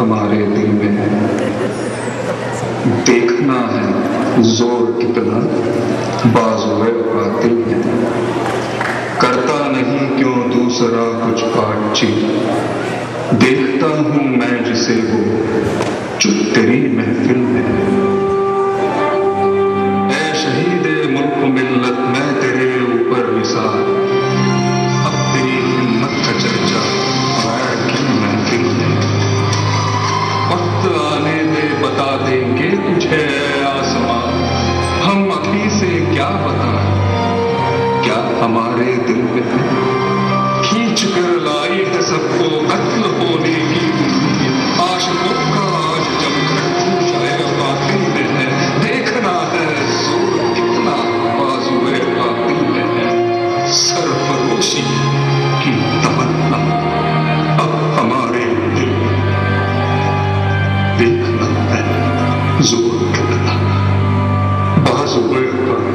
हमारे दिल में है। देखना है जोर कितना बाजुए कातिल में। करता नहीं क्यों दूसरा कुछ बातचीत, देखता हूं मैं जिसे वो जो तेरी महफिल में। ऐ शहीदे मुल्क मिल्लत मैं तेरे ऊपर निसार, अब तेरी हिम्मत का चर्चा गैर की महफिल में। वक्त आने दे बता देंगे तुझे आसमां, हम अभी से क्या बताएं क्या हमारे दिल में है। खींच कर लाई है सबको कत्ल होने की उम्मीद, आशिकों का आज जब जाए बातिल में है। देखना है जोर कितना बाजुए कातिल में है। सरफरोशी की तमन्ना अब हमारे दिल में। देखना है जोर कितना बाजुए कातिल